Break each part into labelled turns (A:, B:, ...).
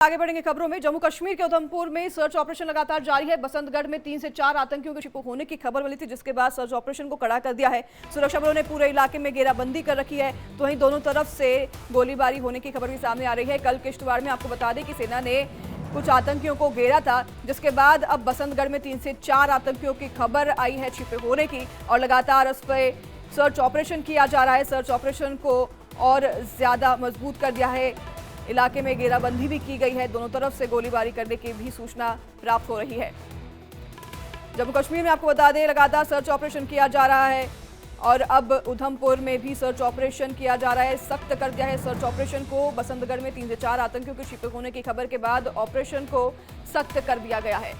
A: आगे बढ़ेंगे खबरों में। जम्मू कश्मीर के उधमपुर में सर्च ऑपरेशन लगातार जारी है। बसंतगढ़ में 3 से 4 आतंकियों के छिपे होने की खबर मिली थी, जिसके बाद सर्च ऑपरेशन को कड़ा कर दिया है। सुरक्षा बलों ने पूरे इलाके में घेराबंदी कर रखी है, तो वहीं दोनों तरफ से गोलीबारी होने की खबर भी सामने आ रही है। कल किश्तवाड़ में आपको बता दें कि सेना ने कुछ आतंकियों को घेरा था, जिसके बाद अब बसंतगढ़ में 3 से 4 आतंकियों की खबर आई है छिपे होने की, और लगातार उस पर सर्च ऑपरेशन किया जा रहा है। सर्च ऑपरेशन को और ज्यादा मजबूत कर दिया है। इलाके में घेराबंदी भी की गई है। दोनों तरफ से गोलीबारी करने की भी सूचना प्राप्त हो रही है। जम्मू कश्मीर में आपको बता दें लगातार सर्च ऑपरेशन किया जा रहा है, और अब उधमपुर में भी सर्च ऑपरेशन किया जा रहा है। सख्त कर दिया है सर्च ऑपरेशन को। बसंतगढ़ में 3 से 4 आतंकियों के छिपे होने की खबर के बाद ऑपरेशन को सख्त कर दिया गया है।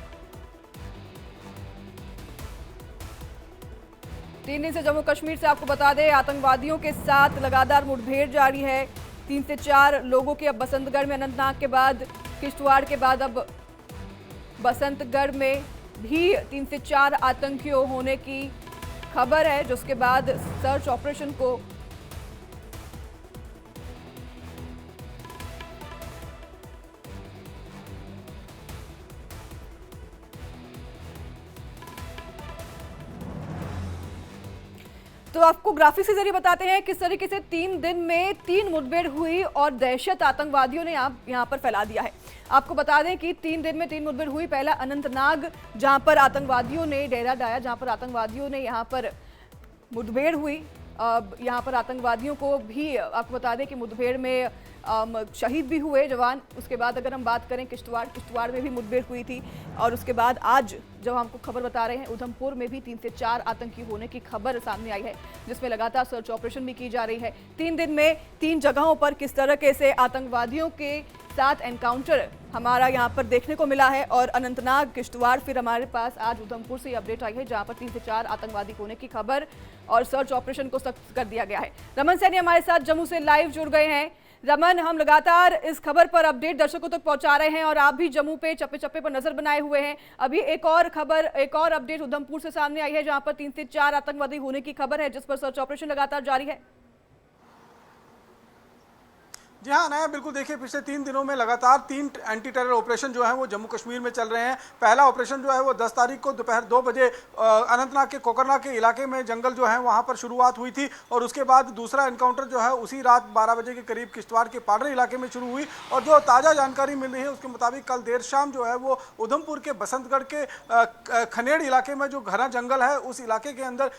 A: 3 दिन से जम्मू कश्मीर से आपको बता दें आतंकवादियों के साथ लगातार मुठभेड़ जारी है। 3 से 4 लोगों की अब बसंतगढ़ में, अनंतनाग के बाद किश्तवाड़ के बाद अब बसंतगढ़ में भी 3 से 4 आतंकियों होने की खबर है, जिसके बाद सर्च ऑपरेशन को तो आपको ग्राफिक्स के जरिए बताते हैं किस तरीके से 3 दिन में 3 मुठभेड़ हुई और दहशत आतंकवादियों ने यहाँ पर फैला दिया है। आपको बता दें कि 3 दिन में 3 मुठभेड़ हुई। पहला अनंतनाग, जहां पर आतंकवादियों ने डेरा डाला, जहां पर आतंकवादियों ने यहाँ पर मुठभेड़ हुई। यहाँ पर आतंकवादियों को भी आपको बता दें कि मुठभेड़ में शहीद भी हुए जवान। उसके बाद अगर हम बात करें किश्तवाड़ में भी मुठभेड़ हुई थी, और उसके बाद आज जब हमको खबर बता रहे हैं उधमपुर में भी 3 से 4 आतंकी होने की खबर सामने आई है, जिसमें लगातार सर्च ऑपरेशन भी की जा रही है। 3 दिन में 3 जगहों पर किस तरीके से आतंकवादियों के साथ एनकाउंटर हमारा यहाँ पर देखने को मिला है, और अनंतनाग, किश्तवाड़, फिर हमारे पास आज उधमपुर से अपडेट आई है, जहाँ पर 3 से 4 आतंकवादी होने की खबर और सर्च ऑपरेशन को सख्त कर दिया गया है। रमन सैनी हमारे साथ जम्मू से लाइव जुड़ गए हैं। रमन, हम लगातार इस खबर पर अपडेट दर्शकों तक पहुंचा रहे हैं, और आप भी जम्मू पे चप्पे चप्पे पर नजर बनाए हुए हैं। अभी एक और अपडेट उधमपुर से सामने आई है, जहां पर 3 से 4 आतंकवादी होने की खबर है, जिस पर सर्च ऑपरेशन लगातार जारी है।
B: जी हाँ अनाया, बिल्कुल देखिए पिछले 3 दिनों में लगातार 3 एंटी टेरर ऑपरेशन जो है वो जम्मू कश्मीर में चल रहे हैं। पहला ऑपरेशन जो है वो 10 तारीख को दोपहर 2 बजे अनंतनाग के कोकरनाग के इलाके में जंगल जो है वहाँ पर शुरुआत हुई थी, और उसके बाद दूसरा एनकाउंटर जो है उसी रात 12 बजे के करीब किश्तवाड़ के पाडर इलाके में शुरू हुई। और जो ताज़ा जानकारी मिल रही है उसके मुताबिक कल देर शाम जो है वो उधमपुर के बसंतगढ़ के खनेड़ इलाके में जो घना जंगल है उस इलाके के अंदर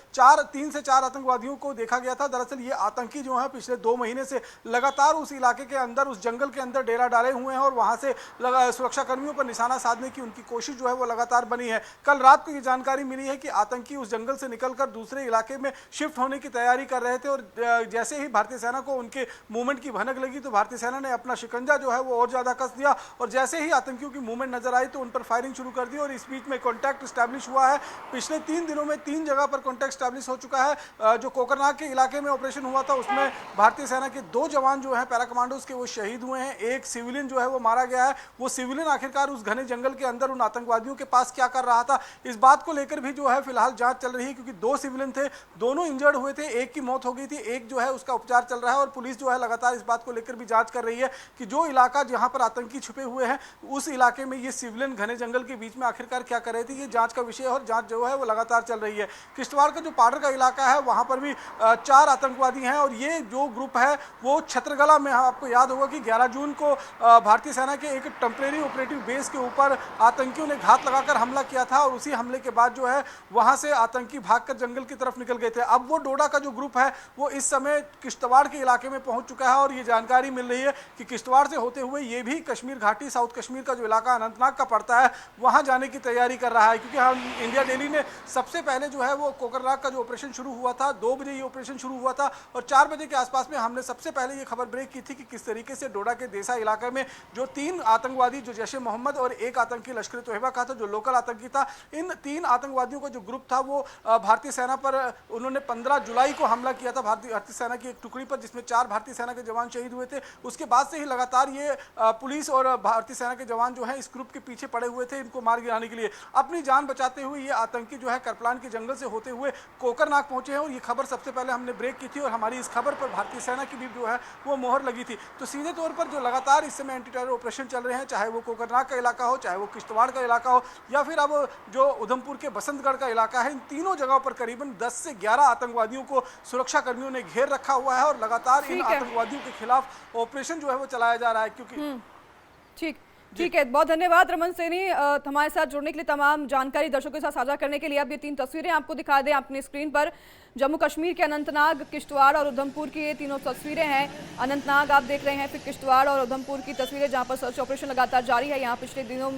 B: 3 से 4 आतंकवादियों को देखा गया था। दरअसल ये आतंकी जो है पिछले 2 महीने से लगातार उस इलाके के अंदर, उस जंगल के अंदर डेरा डाले हुए हैं, और वहां से सुरक्षा कर्मियों पर निशाना साधने की उनकी कोशिश जो है वो लगातार बनी है। कल रात को ये जानकारी मिली है कि आतंकी उस जंगल से निकलकर दूसरे इलाके में शिफ्ट होने की तैयारी कर रहे थे, और जैसे ही भारतीय सेना को उनके मूवमेंट की भनक लगी तो भारतीय सेना ने अपना शिकंजा जो है वो और ज्यादा कस दिया, और जैसे ही आतंकियों की मूवमेंट नजर आई तो उन पर फायरिंग शुरू कर दी। और इस बीच में कॉन्टैक्ट स्टैब्लिश हुआ है। पिछले 3 दिनों में 3 जगह पर कॉन्टैक्ट स्टैब्लिश हो चुका है। जो कोकरनाग के इलाके में ऑपरेशन हुआ था उसमें भारतीय सेना के 2 जवान जो है पैरा कमांडोज के वो शहीद हुए हैं। एक सिविलियन जो है वो मारा गया है। वो सिविलियन आखिरकार उस घने जंगल के अंदर उन आतंकवादियों के पास क्या कर रहा था, इस बात को लेकर भी जो है फिलहाल जांच चल रही है, क्योंकि 2 सिविलियन थे, दोनों इंजर्ड हुए थे। एक की मौत हो गई थी, एक जो है उसका उपचार चल रहा है, और पुलिस जो है लगातार इस बात को लेकर भी जांच कर रही है कि जो इलाका जहां पर आतंकी छुपे हुए हैं उस इलाके में ये सिविलियन घने जंगल के बीच में आखिरकार क्या कर रहे थे, ये जांच का विषय है, और जांच जो है वो लगातार चल रही है। किश्तवाड़ का जो पाडर का इलाका है वहां पर भी 4 आतंकवादी हैं, और ये जो ग्रुप है वो छत्रगला में, आपको याद होगा कि 11 जून को भारतीय सेना के एक टेम्परेरी ऑपरेटिव बेस के ऊपर आतंकियों ने घात लगाकर हमला किया था, और उसी हमले के बाद जो है वहां से आतंकी भागकर जंगल की तरफ निकल गए थे। अब वो डोडा का जो ग्रुप है वो इस समय किश्तवाड़ के इलाके में पहुंच चुका है, और ये जानकारी मिल रही है कि किश्तवाड़ से होते हुए ये भी कश्मीर घाटी, साउथ कश्मीर का जो इलाका अनंतनाग का पड़ता है वहां जाने की तैयारी कर रहा है। क्योंकि हम इंडिया डेली ने सबसे पहले जो है वो कोकरनाग का जो ऑपरेशन शुरू हुआ था, 2 बजे ये ऑपरेशन शुरू हुआ था, और 4 बजे के आसपास में हमने सबसे पहले ये खबर ब्रेक की थी कि किस तरीके से डोडा के देसा इलाके में जो 3 आतंकवादी, जो जैश ए मोहम्मद और एक आतंकी लश्कर तोयबा का था जो लोकल आतंकी था, इन 3 आतंकवादियों का जो ग्रुप था वो भारतीय सेना पर उन्होंने 15 जुलाई को हमला किया था, भारतीय सेना की एक टुकड़ी पर, जिसमें 4 भारतीय सेना के जवान शहीद हुए थे। उसके बाद से ही लगातार ये पुलिस और भारतीय सेना के जवान जो है इस ग्रुप के पीछे पड़े हुए थे इनको मार गिराने के लिए। अपनी जान बचाते हुए ये आतंकी जो है करपलान के जंगल से होते हुए कोकरनाग पहुंचे हैं, और ये खबर सबसे पहले हमने ब्रेक की थी, और हमारी इस खबर पर भारतीय सेना की भी जो है वो मोहर लगी थी। थी। तो सीधे तौर पर जो लगातार इस समय एंटी टेरर ऑपरेशन चल रहे हैं, चाहे वो कोकरनाग का इलाका हो, चाहे वो किश्तवाड़ का इलाका हो, या फिर अब जो उधमपुर के बसंतगढ़ का इलाका है, इन तीनों जगहों पर करीबन 10 से 11 आतंकवादियों को सुरक्षा कर्मियों ने घेर रखा हुआ है और लगातार इन आतंकवादियों के खिलाफ ऑपरेशन जो है वो चलाया जा रहा है। क्योंकि
A: ठीक है, बहुत धन्यवाद रमन सैनी हमारे साथ जुड़ने के लिए, तमाम जानकारी दर्शकों के साथ साझा करने के लिए। अब ये 3 तस्वीरें आपको दिखा दें अपनी स्क्रीन पर। जम्मू कश्मीर के अनंतनाग, किश्तवाड़ और उधमपुर की ये तीनों तस्वीरें हैं। अनंतनाग आप देख रहे हैं, फिर किश्तवाड़ और उधमपुर की तस्वीरें जहां पर सर्च ऑपरेशन लगातार जारी है। यहाँ पिछले दिनों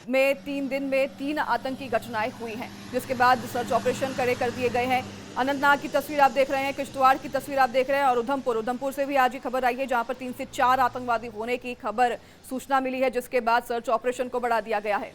A: में 3 दिन में 3 आतंकी घटनाएं हुई हैं, जिसके बाद सर्च ऑपरेशन कर दिए गए हैं। अनंतनाग की तस्वीर आप देख रहे हैं, किश्तवाड़ की तस्वीर आप देख रहे हैं और उधमपुर से भी आज ये खबर आई है जहां पर 3 से 4 आतंकवादी होने की खबर सूचना मिली है, जिसके बाद सर्च ऑपरेशन को बढ़ा दिया गया है।